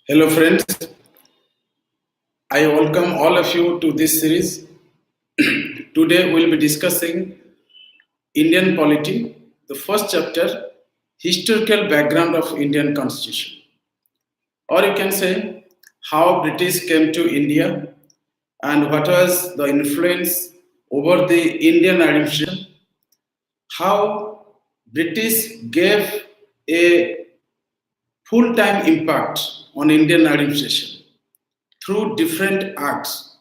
Hello, friends. I welcome all of you to this series. Today, we'll be discussing Indian polity, the first chapter, historical background of Indian Constitution, or you can say how British came to India and what was the influence over the Indian administration, how British gave a full-time impact on Indian administration through different acts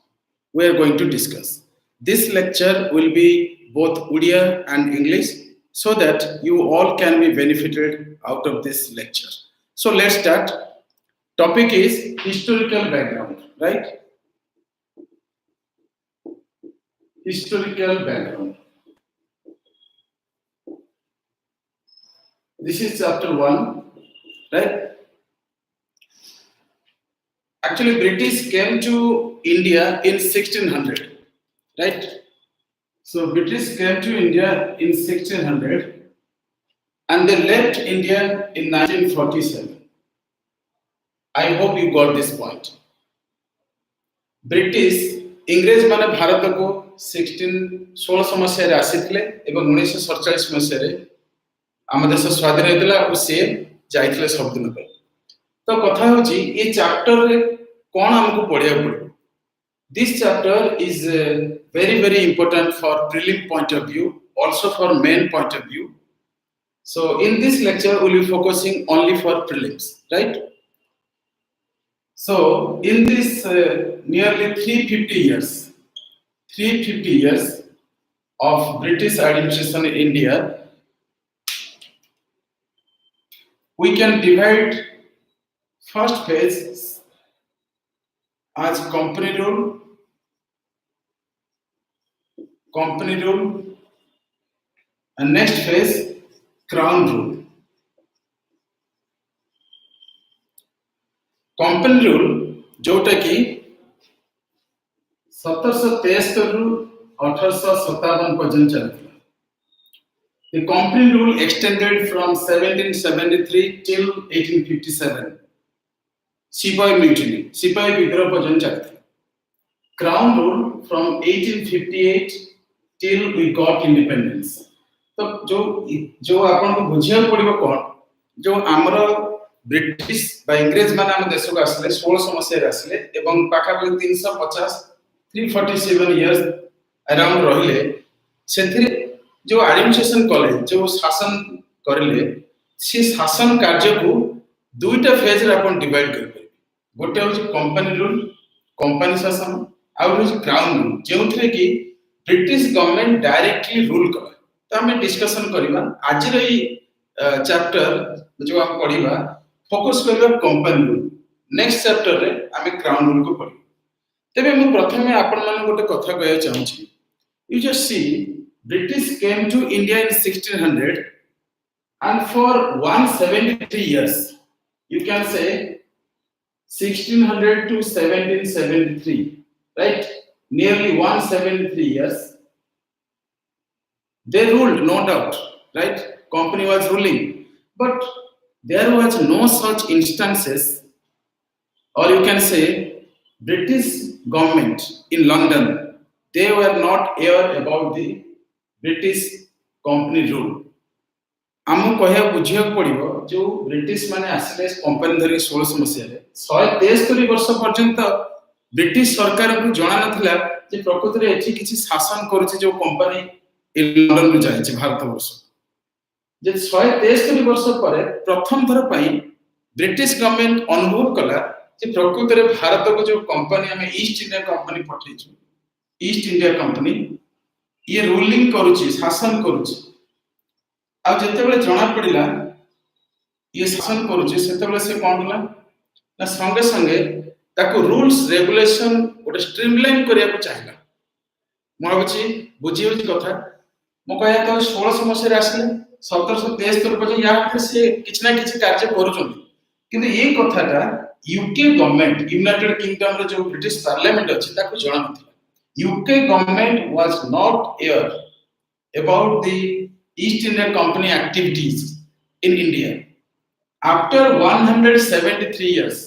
we are going to discuss. This lecture will be both Odia and English so that you all can be benefited out of this lecture. So let's start. Topic is historical background, right? Historical background. This is chapter 1, right? Actually, British came to India in 1600, right? So British came to India in 1600 and they left India in 1947. I hope you got this point. British इंग्रेज माने भारत को 1616 मसीह रे आसीथिले एवं 1947 मसीह रे आम देश स्वाधीन होइतला और से जाइथिले सब दिन पे तो कथा होची ए चैप्टर रे कोन हमको पढिया पड़ो this chapter is very important for prelim point of view also for main point of view. So in this lecture we will be focusing only for prelims, right? So in this nearly 350 years of British administration in India, we can divide first phase as company rule, and next phase crown rule. Company rule जोटा कि 1773 रु 1857 पर्यंत चलता. The company rule extended from 1773 till 1857. सिपाही mutiny, सिपाही विद्रोह पर्यंत चलता. Crown rule from 1858 till we got independence. तो जो आपन को बुझिया पड़िबो कोन जो हमरो ब्रिटिश बा इंग्रेज माने हम देश को आसले 1600 मसीह रे आसले एवं पाखा 350 347 इयर्स अराउंड रहिले सेथिरे जो एडमिनिस्ट्रेशन कले जो शासन करले से शासन कार्य को दुईटा फेज रे अपन डिवाइड करबे. गोटे हो कंपनी रूल कंपनी शासन आ हो क्राउन रूल जेउथरे कि ब्रिटिश गवर्नमेंट डायरेक्टली रूल कला. तो हम डिस्कशन करिबा आज रे चैप्टर जो हम पढिबा फोकस करबा कंपनी रूल. नेक्स्ट चैप्टर रे हम क्राउन रूल को पढिबा. तबे मु प्रथमे आपन मान गोटे कथा कहय चाहूची. You just see British came to India in 1600 and for 173 years, you can say 1600 to 1773, right? Nearly 173 years. They ruled, no doubt, right? Company was ruling, but there was no such instances, or you can say British government in London, they were not aware about the British company rule. आमु कहया बुझिया पड़िबो जो British माने आसले company धरी 1600 मसिया रे 173 वर्ष पर्यंत British सरकार को जणा नथिला जे प्रकृति रे एठी किछि शासन करूछि जो कंपनी लंडन रु जायछि भारत वर्ष जे 173 वर्ष पर प्रथम थर पई ब्रिटिश गवर्नमेंट अनुभव कला जे प्रकृति रे भारत को जो कंपनी हमें ईस्ट इंडिया कंपनी पठैछु ईस्ट इंडिया कंपनी ये रूलिंग करूछि शासन करूछि आ जेतेबेले जणा पड़िला ये शासन करूछि सेतेबेले से कोन होला ना संगे संगे ताको रूल्स रेगुलेशन ओटे स्ट्रीमलाइन करिया को चाहिला. म भाबछि बुझियो जे कथा म कहया तो 1600 मसिया रे आसले 1773 पर्यंत या से किछ ना किछ कार्य करूछन किंतु ये कथाटा यूके गवर्नमेंट यूनाइटेड किंगडम रे जो ब्रिटिश पार्लियामेंट अछि ताको जणा नथिला. UK government was not aware about the East India Company activities in India. After 173 years,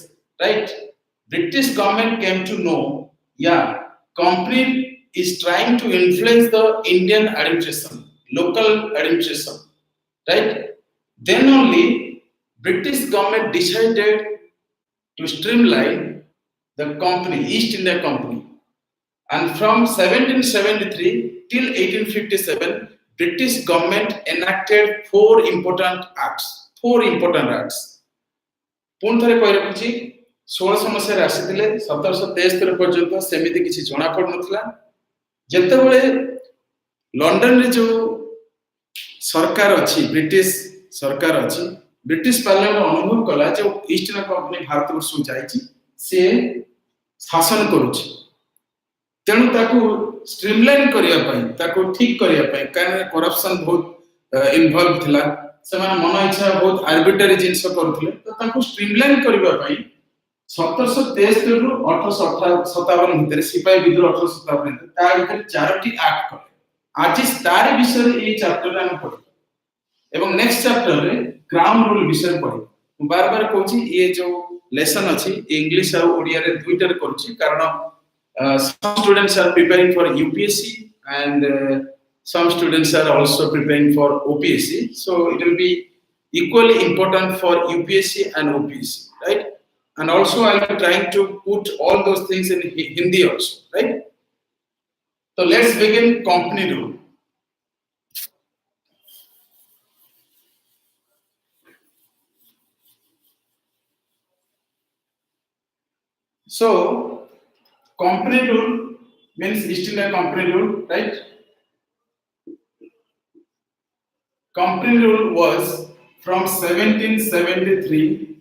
right? British government came to know, yeah, company is trying to influence the Indian administration, local administration, right? Then only British government decided to streamline the company, East India Company. And from 1773 till 1857, British government enacted four important acts. Four important acts. पुणी थे कही रखुची 1600 मसीह आसी 1773 पर्यंत सेमिति किसी जना पड़ नथिला जेतेबेले London रे जो सरकार अच्छी ब्रिटिश सरकार अच्छी ब्रिटिश पार्लियामेंट अनुभव कला जो ईस्ट इंडिया कंपनी भारत वर्ष जाइछि से शासन करूछि तेणु ताकू स्ट्रीमलाइन करिया पई ताकू ठीक करिया पई कारण करप्शन बहुत इन्वॉल्व थिला सेमान मन इच्छा बहुत आर्बिट्ररी जिंस करथले तो ताकू स्ट्रीमलाइन करिवा पई 1773 रु 1857 भितर सिपाही विद्रोह 1857 ता भितर चारोटी एक्ट कले आज तार विषय ए चैप्टर हम पढी एवं नेक्स्ट चैप्टर रे क्राउन रूल विषय पढी बार बार कहूची ये जो लेसन अछि इंग्लिश और ओडिया रे दुइटर करूची कारण some students are preparing for UPSC and some students are also preparing for OPSC. So it will be equally important for UPSC and OPSC, right? And also I am trying to put all those things in Hindi also, right? So let's begin company rule. So company rule means East India Company rule, right? Company rule was from 1773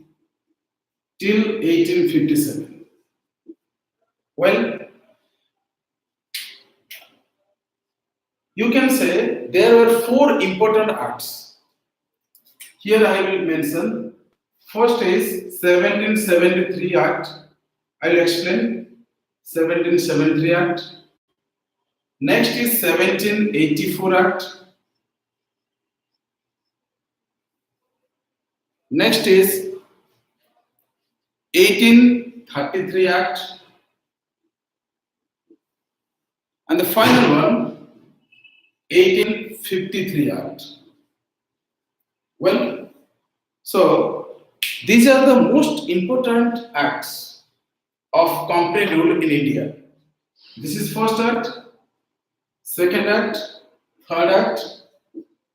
till 1857. Well, you can say there were four important acts. Here I will mention. First is 1773 Act. I will explain 1773 Act. Next is 1784 Act. Next is 1833 Act. And the final one, 1853 Act. Well, so these are the most important acts of company rule in India. This is first act, second act, third act,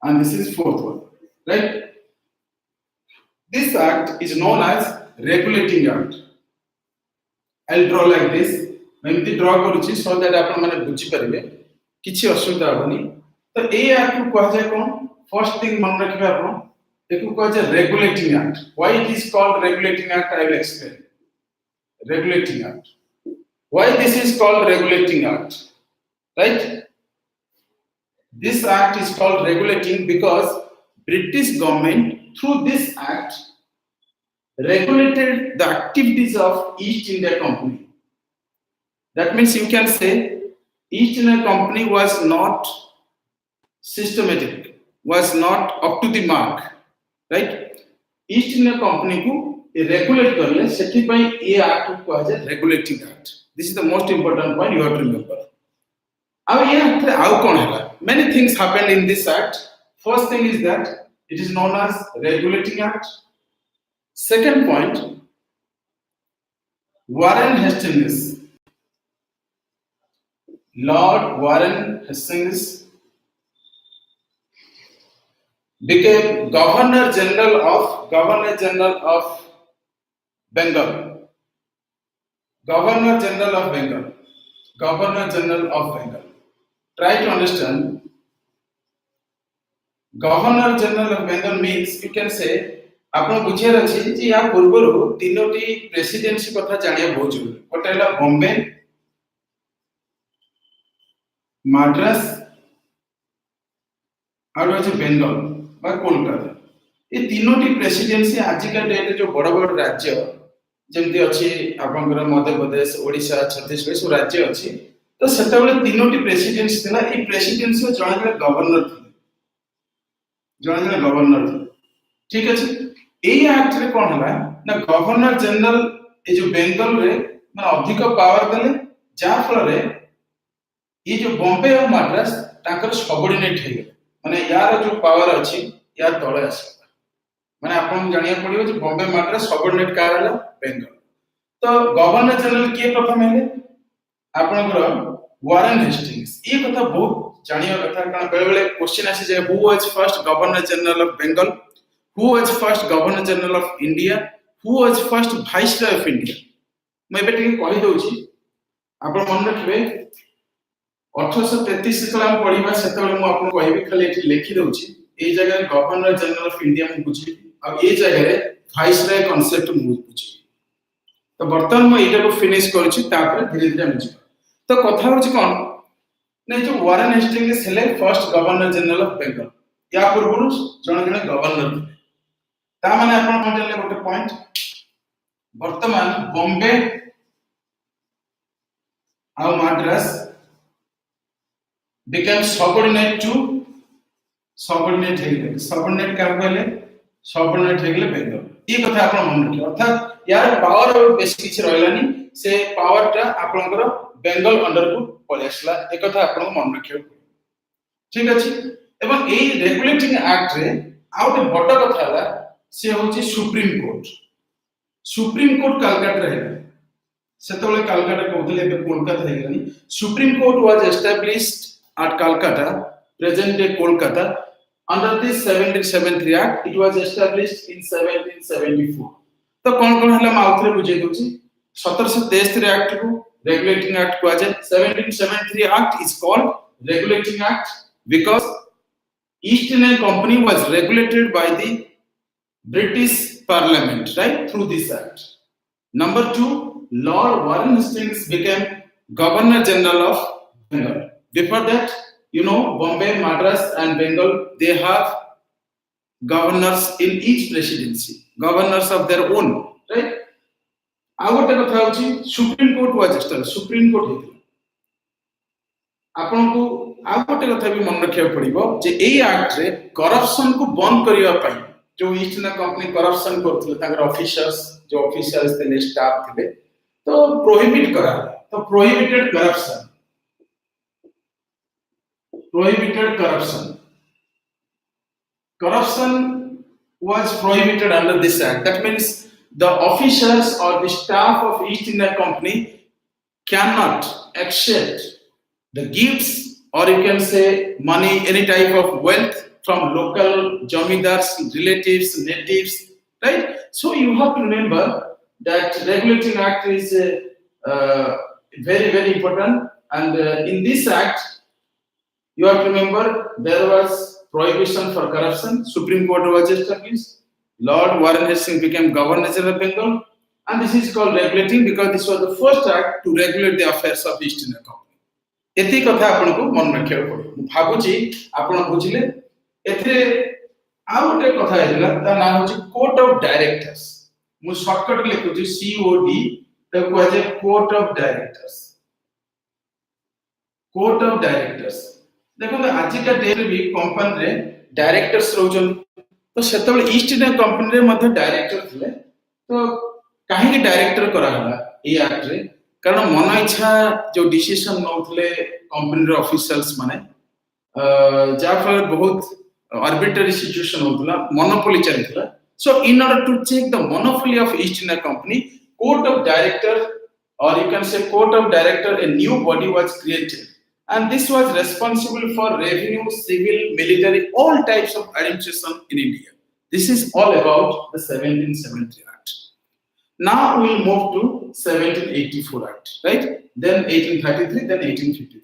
and this is fourth one, right? This act is known as regulating act. I'll draw like this. मैं draw करूची so that आपण माने बुझी परिबे किछि असुविधा होनी तो ए एक्ट को कहा जाय कोन फर्स्ट थिंग मन रखिबे आपण एको कहा जाय regulating act. Why it is called regulating act I will explain. Regulating act. Why this is called regulating act? Right? This act is called regulating because British government through this act regulated the activities of East India Company. That means you can say East India Company was not systematic, was not up to the mark, right? East India Company को regulate करले सेठी पई ए act को कहा जाय regulating act. This is the most important point you have to remember. अब ये act आउ कोन हैला many things happened in this act. First thing is that it is known as regulating act. Second point, Warren Hastings, Lord Warren Hastings became Governor General of Bengal. Governor General of Bengal. Governor General of Bengal. Try to understand. Governor General of Bengal means you can say आपण बुझियार अछि जे या पूर्वरु तीनोटी presidency कथा जानिया बहुत जरूरी कोटेला बॉम्बे मद्रास और अछि बेंगल बा कोलकाता ये तीनोटी प्रेसिडेंसी आज का डेट जो बड़ बड़ राज्य जेमति अछि आपनकर मध्य प्रदेश ओडिशा छत्तीसगढ़ सब राज्य अछि तो सेतबेले तीनोटी प्रेसिडेंसी थिला ए प्रेसिडेंसी जणा गवर्नर थे ठीक अछि ए एक्ट रे कोन हला ना गवर्नर जनरल ये जो बेंगल रे माने अधिक पावर देले जा फल रे ये जो बॉम्बे और मद्रास ताकर सबऑर्डिनेट हे गले माने यार जो पावर अछि यार तळे आसे माने आपन जानिया पड़ियो जे बॉम्बे मद्रास सबऑर्डिनेट का हला बेंगल तो गवर्नर जनरल के प्रथम हेले आपनकर वारेन हेस्टिंग्स ये कथा बहुत जानिया कथा कारण बेले बेले क्वेश्चन आसी जे who was first governor general of Bengal who was first governor general of India who was first viceroy of India मैं बेटे कहि दउची आपण मन रखबे 1833 जेतला हम पढिबा सेतले मु आपन कहबी खाली एठी लिखि दउची ए जगह गवर्नर जनरल ऑफ इंडिया मु बुझी अब ए जगह रे वाइसरॉय कांसेप्ट मु बुझी तो बर्तमान मु एटा को फिनिश करछि तापर धीरे धीरे हम जी तो कथा होछि कोन नै जो वारेन हेस्टिंग्स हेले first governor general of Bengal या पूर्व जण जण गवर्नर ता माने आपण कोन जानले गोटे पॉइंट वर्तमान बॉम्बे और Madras became subordinate to subordinate हेगले subordinate का कहले subordinate हेगले बेंगल ई कथा आपण मन रखियो अर्थात यार पावर बेसी किछ रहलानी से पावर टा आपनकर बेंगल अंडर को पले आसला ए कथा आपण मन रखियो ठीक अछि एवं ए रेगुलेटिंग एक्ट रे आउट बड़ कथा हला से होची सुप्रीम कोर्ट कलकत्ता रे सेतोले कलकत्ता कहउतले बे कोलकाता हेगलानी supreme court was established at Calcutta, present day Kolkata. Under this 1773 Act, it was established in 1774. तो कौन हला माउथरे बुझे दोची 1773 एक्ट को रेगुलेटिंग एक्ट को आजे 1773 Act is called regulating act because East India Company was regulated by the British Parliament, right, through this act. Number 2, Lord Warren Hastings became Governor General of Bengal. Before that, you know, Bombay, Madras and Bengal, they have governors in each presidency, governors of their own, right? आगोटे कथा होची supreme court was established supreme court हेतु आपन को आगोटे कथा भी मन रखिया पड़िबो जे एई act रे करप्शन को बंद करिया पई जो ईस्ट इंडिया कंपनी करप्शन करथले ताकर ऑफिसर्स जो ऑफिसर्स थे स्टाफ थे तो प्रोहिबिट करा तो prohibited corruption prohibited corruption. Corruption was prohibited under this act. That means the officers or the staff of East India Company cannot accept the gifts or you can say money, any type of wealth from local jamidars, relatives, natives, right? So you have to remember that regulating act is very, very important and in this act you have to remember there was prohibition for corruption. Supreme Court was established. Lord Warren Hastings became Governor General of Bengal, and this is called regulating because this was the first act to regulate the affairs of East India Company. एती कथा आपन को मन रखिया पड़ो भाबुची आपन बुझिले एथे आ गोटे कथा हेला ता नाम होची कोर्ट ऑफ डायरेक्टर्स मु शॉर्टकट लिखुची COD त कोजे कोर्ट ऑफ डायरेक्टर्स देखो आज का डेट भी कंपनी रे डायरेक्टर्स रहउछन तो सेतबे ईस्ट इंडिया कंपनी रे मध्ये डायरेक्टर थिले तो काहे के डायरेक्टर करा हला ए एक्ट रे कारण मन इच्छा जो डिसीजन नउथले कंपनी रे ऑफिशियल्स माने जा फल बहुत आर्बिट्ररी सिचुएशन होतला मोनोपोली चलतला so in order to check the monopoly of East India Company court of director or you can say court of director a new body was created and this was responsible for revenue, civil, military, all types of administration in India. This is all about the 1773 Act. Now we will move to 1784 Act, right? Then 1833, then 1853.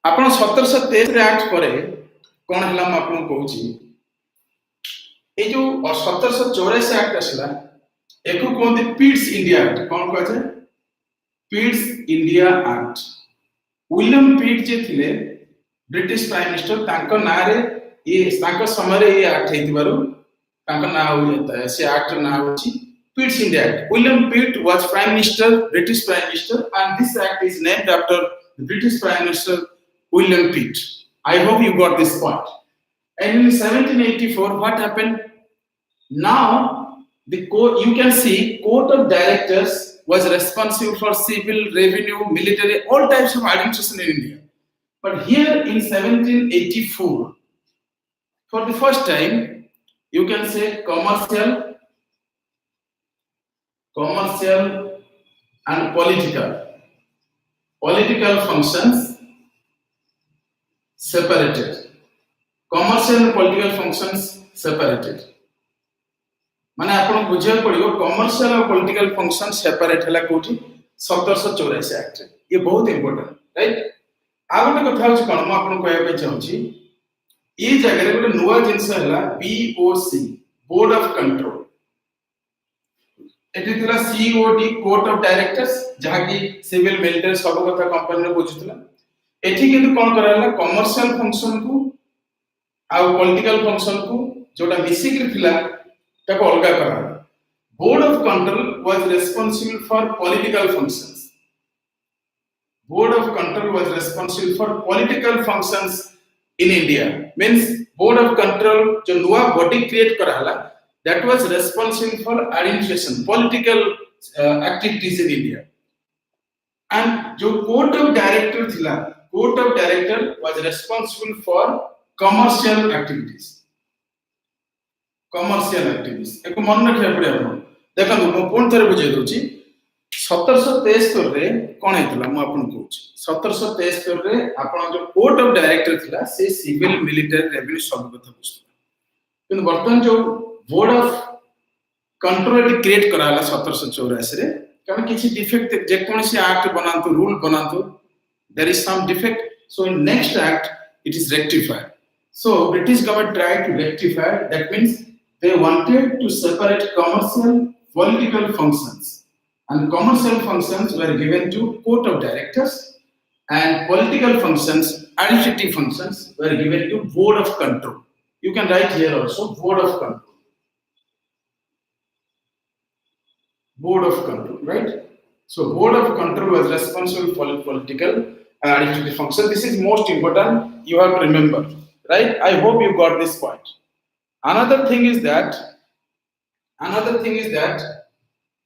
आपण 1773 Act परे कोन हला म आपन कहूची ए जो 1784 Act असला एको कोन पीड्स India act कोन कहजे पीड्स India act William पीट जे थिले British prime minister तांको नारे ये तांको समय रे ये एक्ट हेतिबारु तांको ना होता है से एक्ट ना होची Pitt's India act William Pitt was prime minister British prime minister and this act is named after the British prime minister William Pitt I hope you got this point and in 1784 what happened now You can see court of directors was responsible for civil, revenue, military, all types of administration in India. But here in 1784, for the first time, you can say commercial and political functions separated. Commercial and political functions separated. माने आपण बुझिया पड़ियो commercial और political function separate हला कोठी 1784 act ये बहुत important right आ गोटे कथा होची कोन म आपन कहया पे चाहूची ई जगह रे गोटे नुवा जिंस हला BOC board of control eighty थिला सीओडी कोर्ट ऑफ डायरेक्टर्स जहा की सिविल मिलिटरी सब कथा कंपनी रे बुझुतला एठी किंतु कोन कराला कमर्शियल फंक्शन को आ पॉलिटिकल फंक्शन को जोटा मिसी के थिला ताको अलगा करा board of control was responsible for political functions board of control was responsible for political functions in India means board of control जो नुवा बॉडी क्रिएट करा हला that was responsible for administration political activities in India and जो court of director थिला court of director was responsible for commercial activities commercial activities एको मन रखिया पड़े आपण देखन मो कोन थरे बुझे दोची 1773 रे कोन हेतला मो आपन कहूची 1773 रे आपण जो कोर्ट ऑफ डायरेक्टर थिला से सिविल मिलिटरी रेवेन्यू सब कथा बुझला किंतु वर्तमान जो बोर्ड ऑफ कंट्रोल क्रिएट कराला 1784 रे कारण किछि डिफेक्ट जे कोनसी एक्ट बनांतु रूल बनांतु there is some defect so in next act it is rectified so British government tried to rectify that means they wanted to separate commercial political functions and commercial functions were given to court of directors and political functions administrative functions were given to board of control you can write here also board of control right so board of control was responsible for political and administrative functions this is most important you have to remember right I hope you got this point another thing is that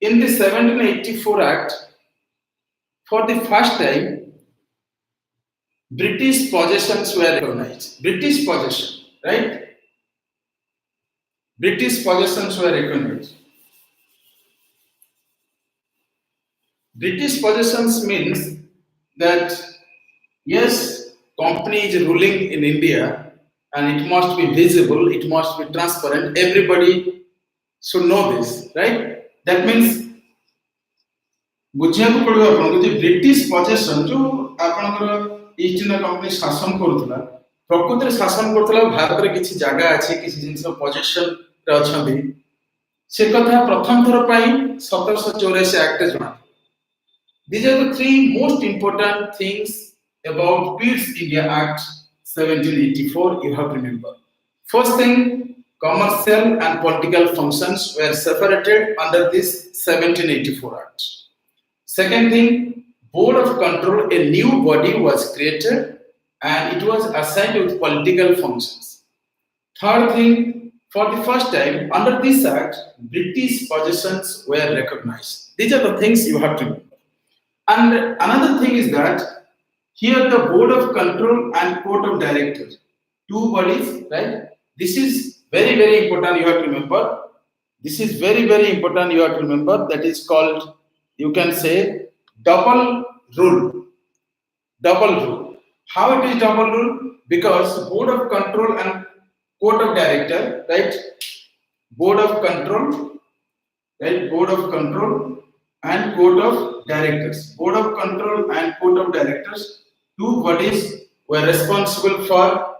in the 1784 act for the first time British possessions were recognized British possession right British possessions were recognized British possessions means that yes company is ruling in India and it must be visible it must be transparent everybody should know this right that means बुझिया को पड़ो आपन जे British possession जो आपनकर east India company शासन करथला प्रकृति शासन करथला भारत रे किछि जागा अछि किछि जिंस पोजेशन रे अछंदी से कथा प्रथम थर पई 1784 एक्ट जणा these are the three most important things about Peace India Act 1784 you have to remember first thing commercial and political functions were separated under this 1784 act second thing board of control a new body was created and it was assigned with political functions third thing for the first time under this act British possessions were recognized these are the things you have to remember and another thing is that here the board of control and court of directors two bodies right this is very important you have to remember this is very important you have to remember that is called you can say double rule how it is double rule because board of control and court of director right board of control and court of directors board of control and court of directors two bodies were responsible for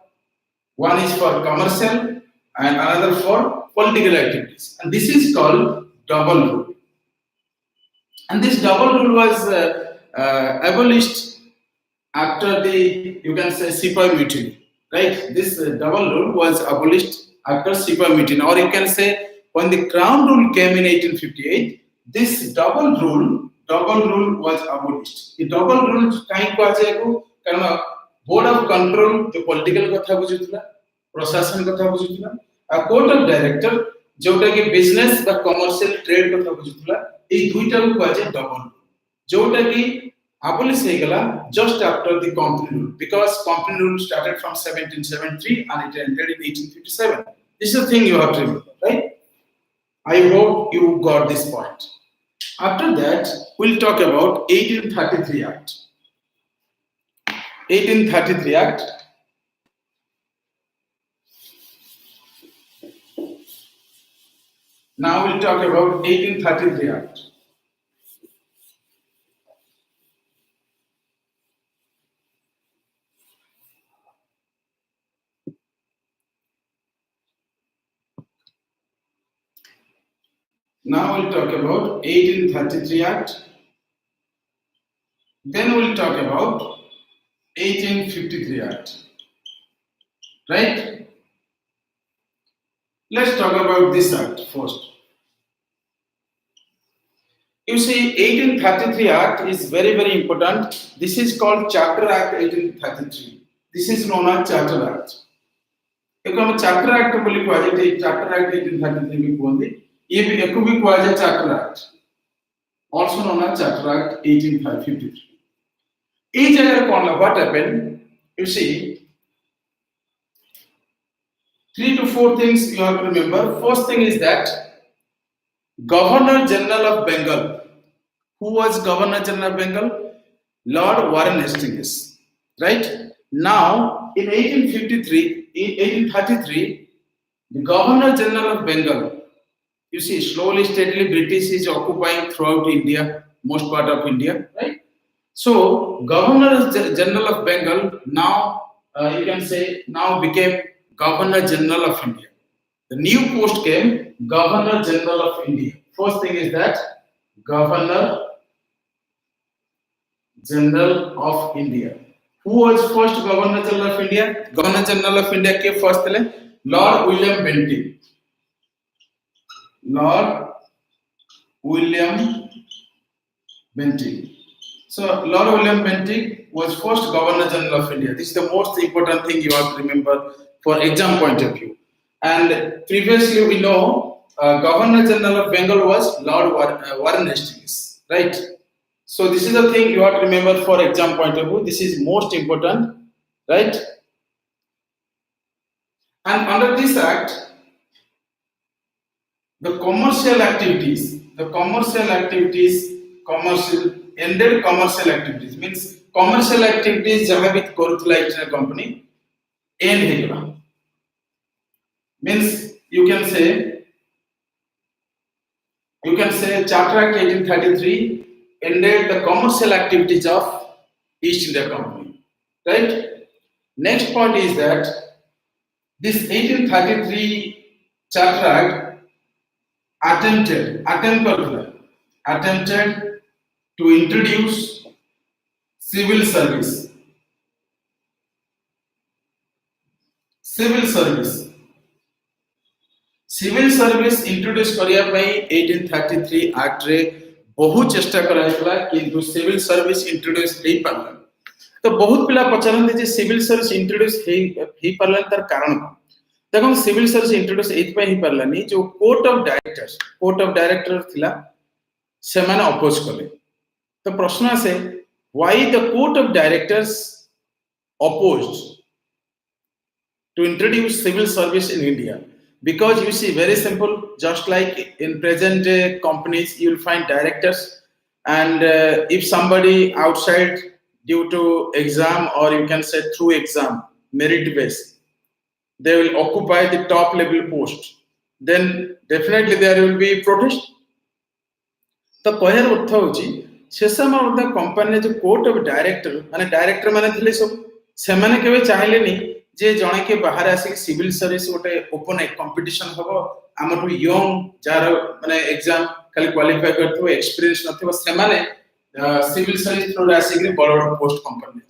one is for commercial and another for political activities and this is called double rule and this double rule was abolished after the you can say Sepoy mutiny right this double rule was abolished after Sepoy mutiny or you can say when the crown rule came in 1858 this double rule was abolished the double rule kai ko aje ko कारण board of control जो political कथा बुझुतला प्रशासन कथा बुझुतला आ court of director जोटा कि business बा commercial trade कथा बुझुतला ए दुईटा को कहै छै डबल जोटा कि abolish हो गला just after the company rule because company rule started from 1773 and it ended in 1857. This is the thing you have to remember, right? I hope you got this point. After that, we'll talk about 1833 Act. 1833 Act. Now we'll talk about 1833 Act. Now we'll talk about 1833 Act. Then we'll talk about 1853 Act. Right? Let's talk about this act first. You see, 1833 Act is very, very important. This is called Charter Act 1833. This is known as Charter Act. एक हम charter act बोली कुआ जाय charter act 1833 भी कहंदी ये भी एको भी कुआ जाय charter act also known as Charter Act 1853. ए जगह कोन what happened? You see, 3 to 4 things you have to remember. First thing is that Governor General of Bengal. Who was Governor General of Bengal? Lord Warren Hastings. Right? Now, in 1833, the Governor General of Bengal, you see, slowly, steadily, British is occupying throughout India, most part of India, right? So, Governor General of Bengal now, you can say, now became Governor General of India. The new post came Governor General of India. First thing is that Governor General of India. Who was first Governor General of India? Governor General of India के first थे Lord William Bentinck. Lord William Bentinck. So Lord William Bentinck was first Governor General of India. This is the most important thing you have to remember for exam point of view. And previously we know Governor General of Bengal was Lord Warren Hastings, right? So this is the thing you have to remember for exam point of view. This is most important, right? And under this act, the commercial activities, ended commercial activities means commercial activities jaha bhi korutla a company end hegala. Means you can say Charter Act 1833 ended the commercial activities of East India Company, right? Next point is that this 1833 Charter Act attempted to introduce civil service. Civil service introduce करिया पई 1833 Act रे बहुत चेष्टा कराइला किंतु civil service introduce हेई पारला तो बहुत पिला पचारन जे civil service introduce हेई पारला तार कारण देखो सिविल सर्विस इंट्रोड्यूस एत पे ही पारलानी जो कोर्ट ऑफ डायरेक्टर थिला से माने अपोज कले तो प्रश्न आसे why the court of directors opposed to introduce civil service in India. Because you see, very simple, just like in present day companies, you will find directors, and if somebody outside due to exam or you can say through exam, merit base, they will occupy the top level post, then definitely there will be protest. तो कहर अर्थ होची से समय company जो court of director माने थिले सब से माने केबे चाहलेनी जे जणे के बाहर आसी सिविल सर्विस गोटे ओपन कंपटीशन हबो हमरु यंग जार माने एग्जाम खाली क्वालिफाई करथो एक्सपीरियंस नथो से माने सिविल सर्विस थ्रू आसी के बड़ बड़ पोस्ट कंपनी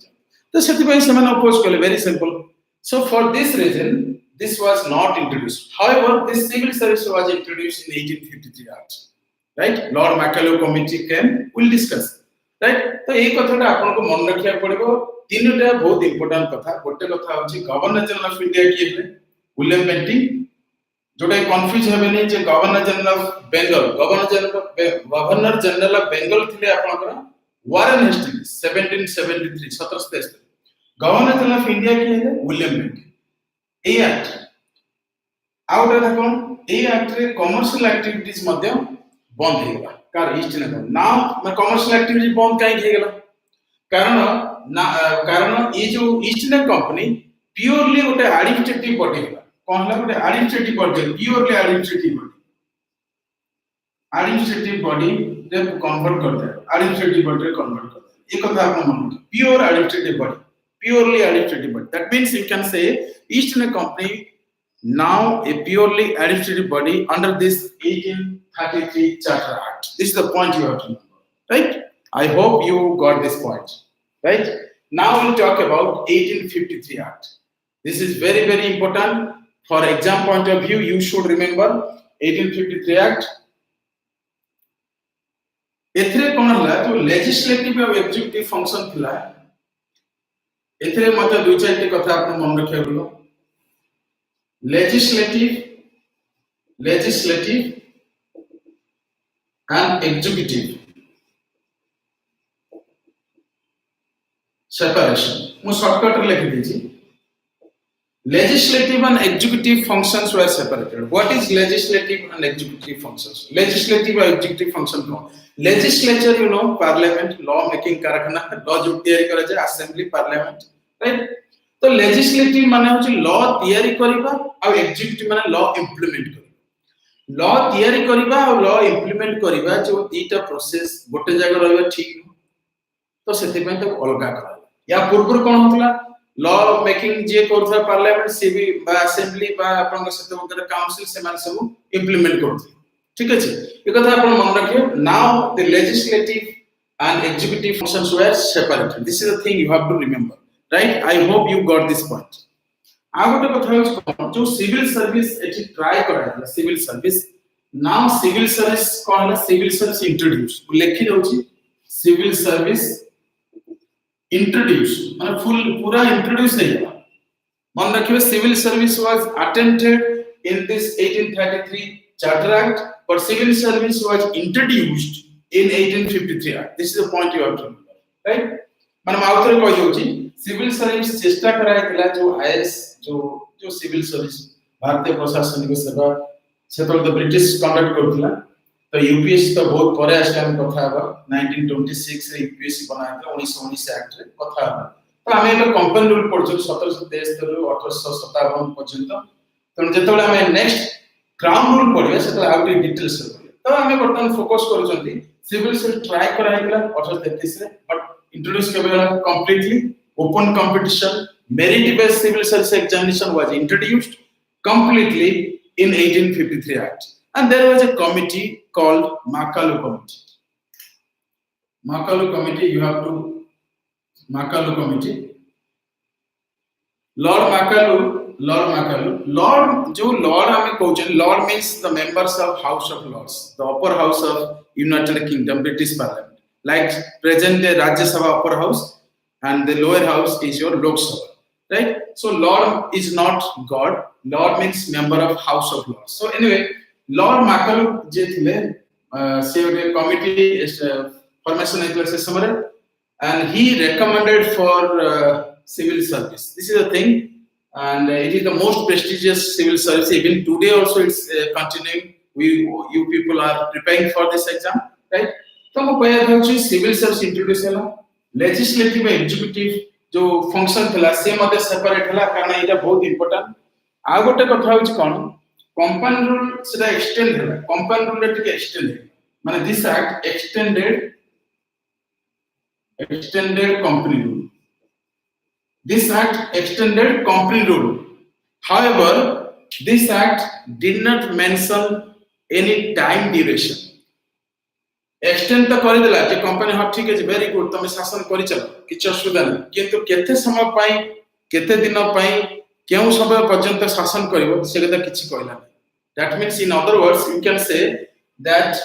तो सेति पई से माने अपोज करले very simple so for this reason this was not introduced. However, this civil service was introduced in 1853 Act. Right? Lord Macaulay committee came. We'll discuss. Right? तो एक कथाटा आपनको मन रखिया पड़िबो तीनटा बहुत इंपोर्टेंट कथा गोटे कथा होची गवर्नर जनरल ऑफ इंडिया की है विलियम बेंटिंक जोटा कन्फ्यूज हेबेनी जे governor general of Bengal governor general of Bengal थिले आपनकर Warren Hastings 1773 1773 governor general of India की है विलियम बेंट ए एक्ट आउट ऑफ कोन ए एक्ट रे कमर्शियल एक्टिविटीज मध्ये बंद हे गला कार ईस्ट ने नाउ मैं कमर्शियल एक्टिविटी बंद काई हे गला कारण कारण ये जो ईस्ट इंडिया कंपनी प्योरली गोटे एडमिनिस्ट्रेटिव बॉडी है कौन है गोटे administrative body purely administrative body रे कन्वर्ट कर दे एडमिनिस्ट्रेटिव बॉडी रे कन्वर्ट कर दे ये कथा आपन मन रखिए pure administrative body purely administrative body that means you can से east India company now a purely administrative body under this 1833 Charter Act. This is the point you have to remember, right? I hope you got this point, right? Now we'll talk about 1853 Act. This is very, very important. For exam point of view, you should remember 1853 Act. एथरे कोन हला जो legislative और executive function थिला एथरे मते दुई चारटी कथा आपन मन रखिया गलो legislative and executive separation मु शॉर्टकट रे लिख दीजी legislative and executive functions were separated. What is legislative and executive functions? Legislative and executive function को legislature you know parliament law making कारखाना law जो तैयारी करे जे assembly parliament right तो लेजिस्लेटिव माने होची लॉ तैयारी करबा और एग्जीक्यूटिव माने लॉ इंप्लीमेंट करबा लॉ तैयारी करबा और लॉ इंप्लीमेंट करबा जो दीटा प्रोसेस गोटे जगह रहबा ठीक न तो सेति पे तो अलगा करा या पूर्व कोन होतला लॉ मेकिंग जे करथा पार्लियामेंट से भी बा असेंबली बा आपन सते वगैरह काउंसिल से मान सब इंप्लीमेंट करथि ठीक अछि ए कथा आपन मन रखियो now the legislative and executive functions were separated this is the thing you have to remember right I hope you got this point आ गोटे कथा जो सिविल सर्विस एठी ट्राई करा civil service now civil service कोन है civil service introduce लिखि रहउची सिविल सर्विस इंट्रोड्यूस माने फुल पूरा इंट्रोड्यूस है मन रखियो civil service was attempted in this 1833 charter act but civil service was introduced in 1853 act this is the point you have to remember right माने माउथरे कहि होची सिविल सर्विस चेष्टा करायतला जो आईएएस जो सिविल सर्विस भारतीय प्रशासनिक सेवा सेतल द ब्रिटिश कंडक्ट करथिला तो यूपीएससी तो बहुत परे आस्टाम कथा हबा 1926 रे यूपीएससी बनायतला 1919 एक्ट रे कथा हबा तो हमें एक कंपनी रूल पढ़छु 1773 ରୁ 1857 पर्यंत तो जेतबे हमें नेक्स्ट क्राउन रूल पढ़िया सेतला आउट डिटेल्स तो हमें बर्तमान फोकस करूछंती सिविल सर्विस ट्राई करायतला 1833 रे बट इंट्रोड्यूस केबेला completely open competition merit based civil service examination was introduced completely in 1853 act and there was a committee called Makalu committee you have to Makalu committee Lord Makalu जो lord हमें कहउछन lord means the members of house of lords the upper house of United Kingdom British parliament like present day Rajya Sabha upper house and the lower house is your Lok Sabha, right? So Lord is not God. Lord means member of House of Lords. So anyway, Lord Makalu je thile se a committee formation ହେଇଥିଲା ସେ ସମୟରେ and he recommended for civil service. This is the thing and it is the most prestigious civil service even today also it's continuing you people are preparing for this exam, right? तो mo कहया होची civil service introduce होला legislative executive जो function थला से मते separate हला कारण एटा बहुत इंपोर्टेंट आ गोटे कथा होची कोन कंपनी रूल सेटा एक्सटेंड हला कंपनी रूल टिके एक्सटेंड माने this act extended company rule this act extended company rule however this act did not mention any time duration extend तो कर देला जे कंपनी हा ठीक है वेरी गुड तुम शासन करि चलो किछ असुविधा नहीं किंतु केते समय पाई केते दिन पाई केउ समय पर्यंत शासन करिवो से कथा किछ कहला that means in other words you can say that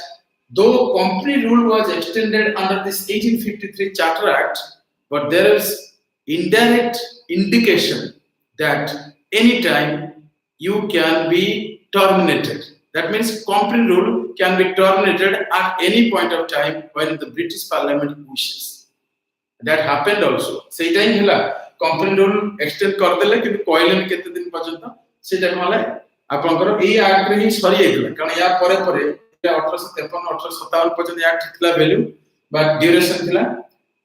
though company rule was extended under this 1853 charter act but there is indirect indication that any time you can be terminated. That means company rule can be terminated at any point of time when the British Parliament wishes. That happened also. Say time hela company rule extend kardele kintu koilen kete din parjanta se time hela ଆପଣଙ୍କର ଏଇ act ରେ ହିଁ ସରି ଯାଇଥିଲା କାରଣ ୟା ପରେ ପରେ 1853 1857 ପର୍ଯ୍ୟନ୍ତ act ଥିଲା ଭ୍ୟାଲ୍ୟୁ ବା ଡ୍ୟୁରେସନ ଥିଲା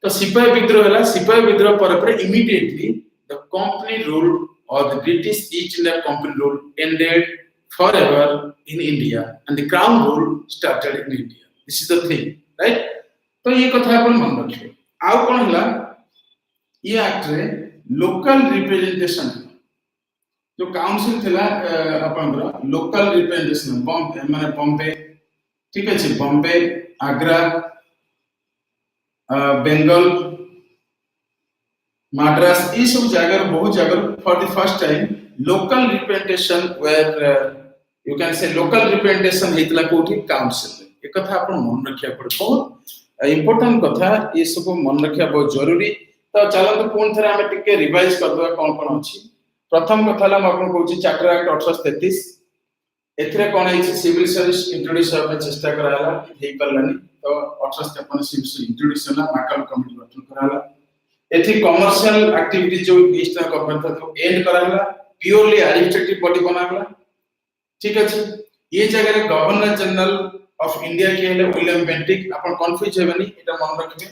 ତ ସିପାହୀ ବିଦ୍ରୋହ ହେଲା ସିପାହୀ ବିଦ୍ରୋହ ପରେ ପରେ immediately the company rule or the British East India Company rule ended forever in India and the crown rule started in India. This is the thing, right? तो ये कथा आपण मन रखियो आउ कोन हला ये एक्ट रे लोकल रिप्रेजेंटेशन जो काउंसिल थिला आपनरा लोकल रिप्रेजेंटेशन बॉम्बे माने बॉम्बे ठीक अछि बॉम्बे आगरा बेंगल मद्रास ये सब जगह बहुत जगह for the first time local representation where you can say local representation हेतला कोठी काउंसिल ए कथा आपण मन रखिया पड़े बहुत इंपोर्टेंट कथा ये सब मन रखिया बहुत जरूरी तो चलो तो कोन थरा हमें टिके रिवाइज कर दो कोन अछि प्रथम कथा ला आपण कहूची चार्टर एक्ट 1833 एथरे कोन है सिविल सर्विस इंट्रोड्यूस होबे चेष्टा कराला हे करलानी तो 1853 सिविल इंट्रोड्यूस होला माकल कमिटी गठन कराला एथि कमर्शियल एक्टिविटी जो ईस्टर्न गवर्नमेंट था तो एंड कराला प्योरली एडमिनिस्ट्रेटिव बॉडी बनाला ठीक अछि ये जगह रे गवर्नर जनरल ऑफ इंडिया के हेले विलियम बेंटिक आपण कंफ्यूज हेबनी एटा मन रखबे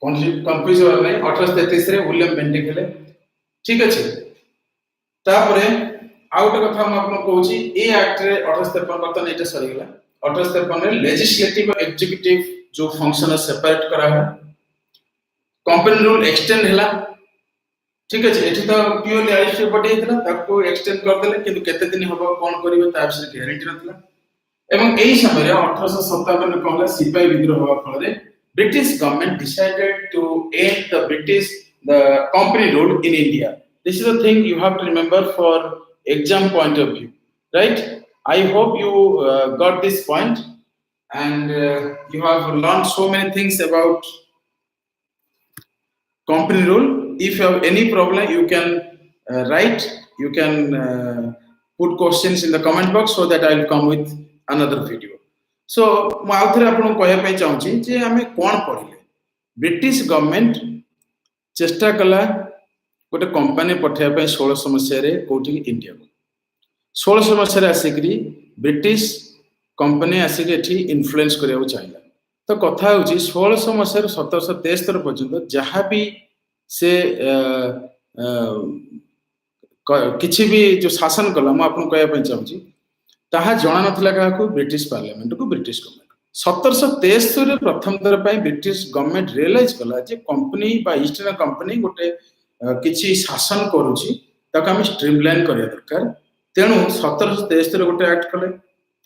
कंफ्यूज हो नहीं 1833 रे विलियम बेंटिक हेले ठीक अछि तापरे आउट कथा हम आपन कहूची ए एक्ट रे 1853 बर्तन एटा सरी गेला 1853 रे लेजिस्लेटिव और एग्जीक्यूटिव जो फंक्शन सेपरेट करा है कंपनी रूल एक्सटेंड हैला ठीक अछि एठी तो प्योरली आइसि बडी हेतला ताको एक्सटेंड कर देले किंतु केते दिन होबो कोन करिवे ता विषय ग्यारंटी नथला एवं एही समय रे 1857 रे कहला सिपाही विद्रोह होवा फल रे British government decided to end the company rule in India. This is the thing you have to remember for exam point of view, right? I hope you got this point and you have learned so many things about company rule. If you have any problem, you can write. You can put questions in the comment box so that I will come with another video. सो मु आउथरे आपन कहया पई चाहूची जे हमें कोन पढिले British government चेष्टा कला गोटे company पठिया पई 16 मसिया रे कोठी इंडिया को 16 मसिया रे आसीकरी ब्रिटिश कंपनी आसीके एठी इन्फ्लुएंस करिया चाहिला तो कथा होची 16 मसिया रे 1773 पर्यंत जहां भी से किछि भी जो शासन कला मु आपन कहया पई चाहूची ताहा जणा नथिला काको ब्रिटिश पार्लियामेंट को ब्रिटिश गवर्नमेंट 1773 रे प्रथम दर पई ब्रिटिश गवर्नमेंट रियलाइज कला जे कंपनी बा ईस्ट इंडिया कंपनी गोटे किछि शासन करूची ताको हम स्ट्रीमलाइन करिया दरकार तेनु 1773 रे गोटे एक्ट कले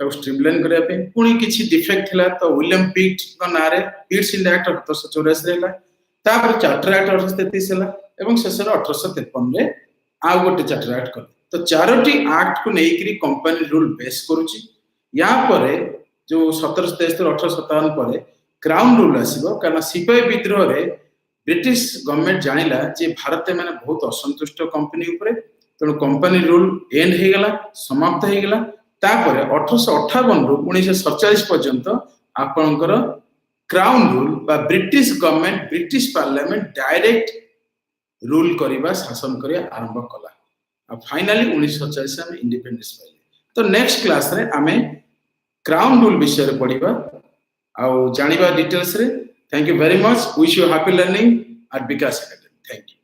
ताको स्ट्रीमलाइन करिया पे पुनी किछि डिफेक्ट थिला तो विलियम पिट को नारे पिट्स इंडिया एक्ट 1884 रे ला तापर चार्टर एक्ट 1833 हला एवं शेषर 1853 रे आ गोटे चार्टर एक्ट कले तो चारोटी एक्ट को नेकरी कंपनी रूल बेस करूची या परे जो 1773 1857 परे क्राउन रूल आसीबो कारण सिपाही विद्रोह रे ब्रिटिश गवर्नमेंट जानिला जे भारत माने बहुत असंतुष्ट कंपनी ऊपर तनो कंपनी रूल एंड हे गेला समाप्त हे गेला तापरे 1858 रु 1947 पर्यंत आपनकर क्राउन रूल बा British government British parliament direct rule करिबा शासन करिया आरंभ कला फाइनली 1947 में इंडिपेंडेंस पाइले तो नेक्स्ट क्लास रे आमे क्राउन रूल विषय रे पढिबा आ जानिबा डिटेल्स रे thank you very much wish you happy learning at Vikas academy thank you